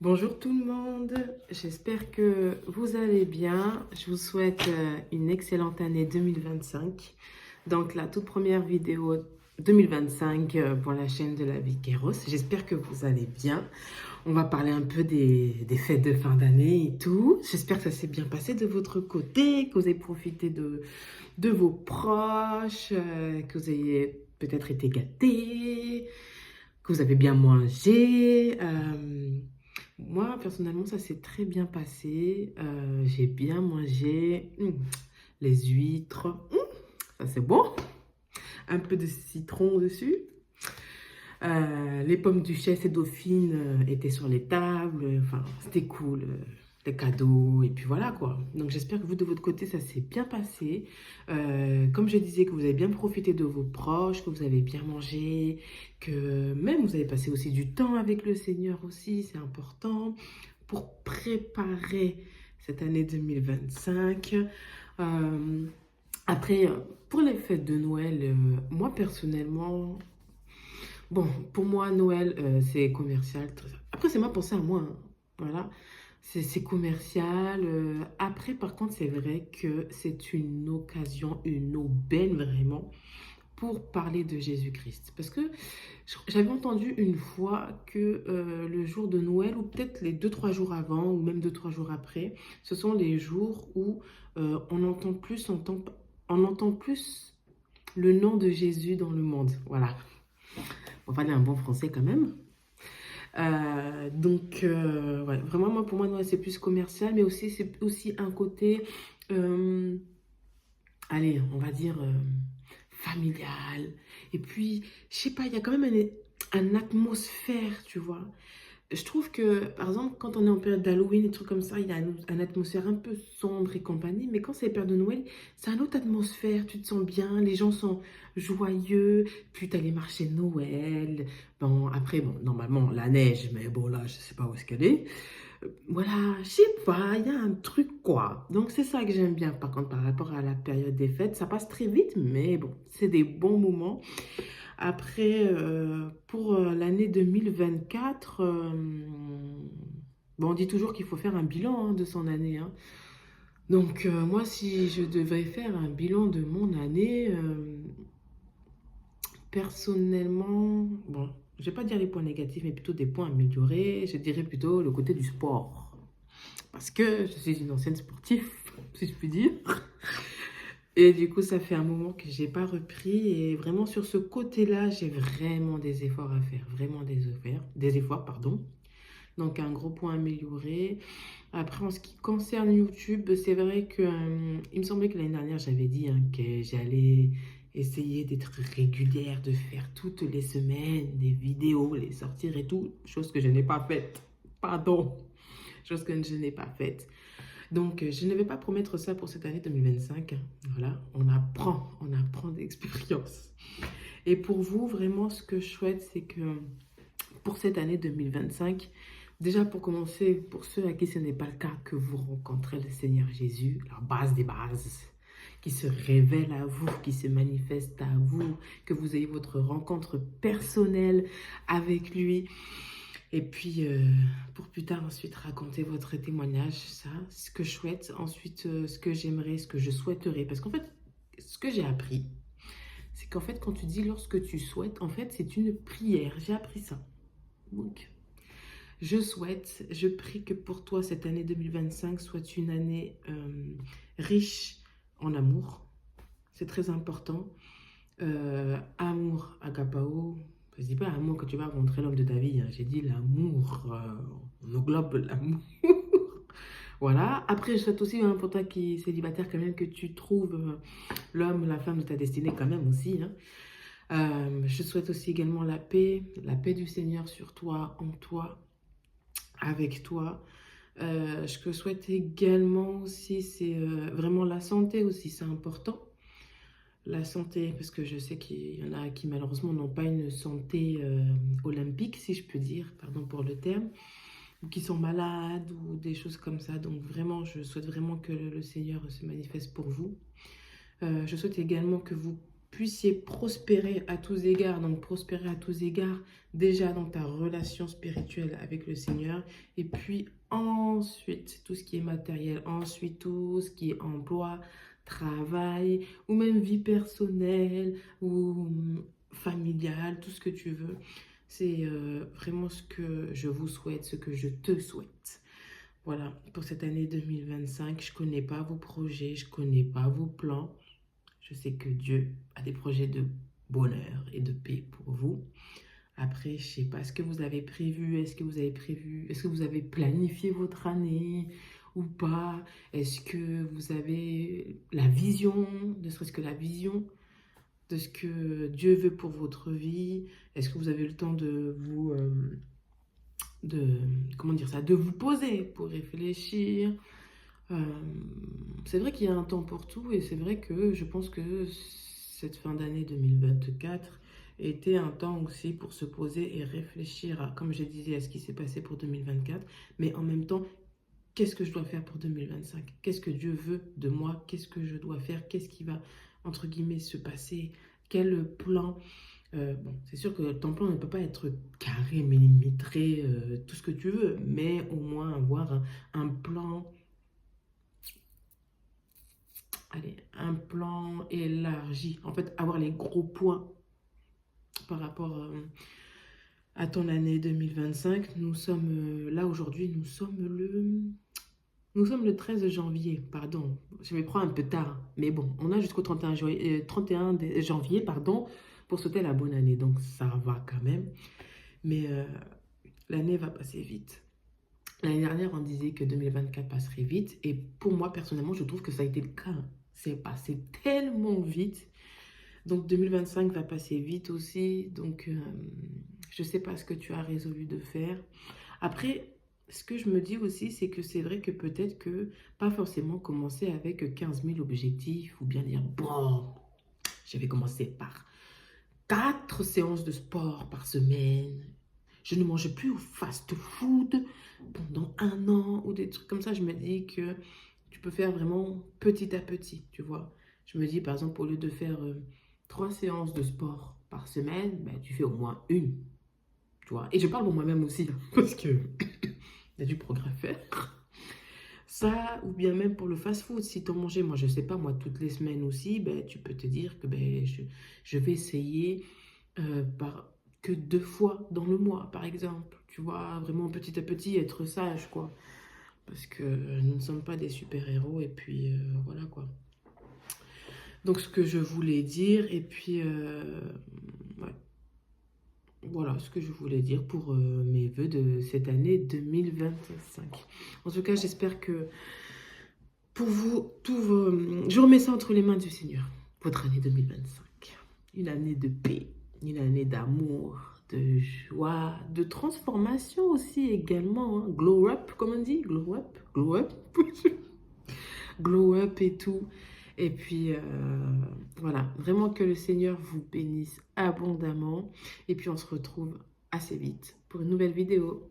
Bonjour tout le monde, j'espère que vous allez bien. Je vous souhaite une excellente année 2025. Donc la toute première vidéo 2025 pour la chaîne de la vie Kéros. J'espère que vous allez bien. On va parler un peu des fêtes de fin d'année et tout. J'espère que ça s'est bien passé de votre côté, que vous avez profité de vos proches, que vous ayez peut-être été gâtés, que vous avez bien mangé. Moi, personnellement, ça s'est très bien passé. J'ai bien mangé les huîtres. Ça, c'est bon. Un peu de citron dessus. Les pommes duchesse et dauphine étaient sur les tables. Enfin, c'était cool. Les cadeaux. Et puis voilà, quoi. Donc, j'espère que vous, de votre côté, ça s'est bien passé. Comme je disais, que vous avez bien profité de vos proches, que vous avez bien mangé, que même vous avez passé aussi du temps avec le Seigneur aussi. C'est important pour préparer cette année 2025. Euh, Après, pour les fêtes de Noël, moi personnellement, bon, pour moi, Noël, c'est commercial. Après, c'est ma pensée à moi, hein. Voilà, c'est commercial. Après, par contre, c'est vrai que c'est une occasion, une aubaine vraiment pour parler de Jésus-Christ. Parce que j'avais entendu une fois que le jour de Noël, ou peut-être les 2, 3 jours avant, ou même 2, 3 jours après, ce sont les jours où on entend plus le nom de Jésus dans le monde. Voilà. On va parler un bon français quand même. Ouais, vraiment, moi, pour moi, Noël, c'est plus commercial, mais aussi, c'est aussi un côté, euh, allez, on va dire, familial. Et puis, je sais pas, il y a quand même un atmosphère, tu vois. Je trouve que, par exemple, quand on est en période d'Halloween, des trucs comme ça, il y a une atmosphère un peu sombre et compagnie. Mais quand c'est période de Noël, c'est une autre atmosphère. Tu te sens bien, les gens sont joyeux. Puis tu as les marchés de Noël. Bon, après, bon, normalement, la neige, mais bon, là, je sais pas où est-ce qu'elle est. Voilà, je sais pas, il y a un truc, quoi. Donc, c'est ça que j'aime bien, par contre, par rapport à la période des fêtes. Ça passe très vite, mais bon, c'est des bons moments. Après, pour l'année 2024, bon, on dit toujours qu'il faut faire un bilan de son année, hein. Donc, moi, si je devais faire un bilan de mon année, personnellement, bon, je vais pas dire les points négatifs, mais plutôt des points améliorés. Je dirais plutôt le côté du sport. Parce que je suis une ancienne sportive, si je puis dire. Et du coup, ça fait un moment que j'ai pas repris. Et vraiment, sur ce côté-là, j'ai vraiment des efforts à faire. Vraiment des efforts, pardon. Donc, un gros point amélioré. Après, en ce qui concerne YouTube, c'est vrai que, il me semblait que l'année dernière, j'avais dit hein, que j'allais essayer d'être régulière, de faire toutes les semaines des vidéos, les sortir et tout. Chose que je n'ai pas faite. Pardon. Chose que je n'ai pas faite. Donc, je ne vais pas promettre ça pour cette année 2025. Voilà, on apprend d'expérience. Et pour vous, vraiment, ce que je souhaite, c'est que pour cette année 2025, déjà pour commencer, pour ceux à qui ce n'est pas le cas, que vous rencontrez le Seigneur Jésus, la base des bases, qui se révèle à vous, qui se manifeste à vous, que vous ayez votre rencontre personnelle avec lui. Et puis, pour plus tard, ensuite, raconter votre témoignage, ça, ce que je souhaite. Ensuite, ce que j'aimerais, ce que je souhaiterais. Parce qu'en fait, ce que j'ai appris, c'est qu'en fait, quand tu dis lorsque tu souhaites, en fait, c'est une prière. J'ai appris ça. Donc, je prie que pour toi, cette année 2025 soit une année riche en amour. C'est très important. Amour agapao. Je dis pas amour que tu vas rencontrer l'homme de ta vie, hein. J'ai dit l'amour. On englobe l'amour. Voilà. Après, je souhaite aussi, hein, pour toi qui es célibataire, quand même, que tu trouves l'homme, la femme de ta destinée, quand même aussi, hein. Je souhaite aussi également la paix du Seigneur sur toi, en toi, avec toi. Ce que je souhaite également aussi, c'est vraiment la santé aussi, c'est important. La santé, parce que je sais qu'il y en a qui malheureusement n'ont pas une santé olympique, si je peux dire, pardon pour le terme, ou qui sont malades ou des choses comme ça. Donc vraiment, je souhaite vraiment que le Seigneur se manifeste pour vous. Je souhaite également que vous puissiez prospérer à tous égards. Donc, prospérer à tous égards, déjà dans ta relation spirituelle avec le Seigneur. Et puis ensuite, tout ce qui est matériel. Ensuite, tout ce qui est emploi, travail, ou même vie personnelle, ou familiale, tout ce que tu veux. C'est vraiment ce que je vous souhaite, ce que je te souhaite. Voilà, pour cette année 2025, je ne connais pas vos projets, je ne connais pas vos plans. Je sais que Dieu a des projets de bonheur et de paix pour vous. Après, je ne sais pas ce que vous avez prévu. Est-ce que vous avez planifié votre année ou pas? Est-ce que vous avez la vision, ne serait-ce que la vision de ce que Dieu veut pour votre vie? Est-ce que vous avez le temps de vous, comment dire ça, de vous poser pour réfléchir? C'est vrai qu'il y a un temps pour tout et c'est vrai que je pense que cette fin d'année 2024 était un temps aussi pour se poser et réfléchir à, comme je disais, à ce qui s'est passé pour 2024, mais en même temps, qu'est-ce que je dois faire pour 2025? Qu'est-ce que Dieu veut de moi? Qu'est-ce que je dois faire? Qu'est-ce qui va, entre guillemets, se passer? Quel plan? Bon, c'est sûr que ton plan ne peut pas être carré, millimétré, tout ce que tu veux, mais au moins avoir un plan, allez, un plan élargi. En fait, avoir les gros points par rapport à ton année 2025. Nous sommes là aujourd'hui, nous sommes le 13 janvier, pardon. Je me prends un peu tard, mais bon, on a jusqu'au 31 janvier, pardon, pour souhaiter la bonne année. Donc, ça va quand même. Mais l'année va passer vite. L'année dernière, on disait que 2024 passerait vite. Et pour moi, personnellement, je trouve que ça a été le cas. C'est passé tellement vite. Donc, 2025 va passer vite aussi. Donc, je ne sais pas ce que tu as résolu de faire. Après, ce que je me dis aussi, c'est que c'est vrai que peut-être que pas forcément commencer avec 15 000 objectifs ou bien dire, bon, je vais commencer par 4 séances de sport par semaine. Je ne mange plus au fast-food pendant 1 an ou des trucs comme ça. Je me dis que tu peux faire vraiment petit à petit, tu vois. Je me dis, par exemple, au lieu de faire 3 séances de sport par semaine, ben, tu fais au moins une, tu vois. Et je parle pour moi-même aussi, parce que il y a du progrès à faire. Ça, ou bien même pour le fast-food, si tu en mangeais, moi je sais pas, moi toutes les semaines aussi, ben, tu peux te dire que ben, je vais essayer que 2 fois dans le mois, par exemple. Tu vois, vraiment petit à petit, être sage, quoi. Parce que nous ne sommes pas des super-héros, et puis voilà, quoi. Donc, ce que je voulais dire, et puis, ouais. Voilà ce que je voulais dire pour mes vœux de cette année 2025. En tout cas, j'espère que pour vous, je remets ça entre les mains du Seigneur. Votre année 2025. Une année de paix, une année d'amour, de joie, de transformation aussi également. Hein. Glow up, comme on dit. Glow up, glow up. Glow up et tout. Et puis, voilà, vraiment que le Seigneur vous bénisse abondamment. Et puis, on se retrouve assez vite pour une nouvelle vidéo.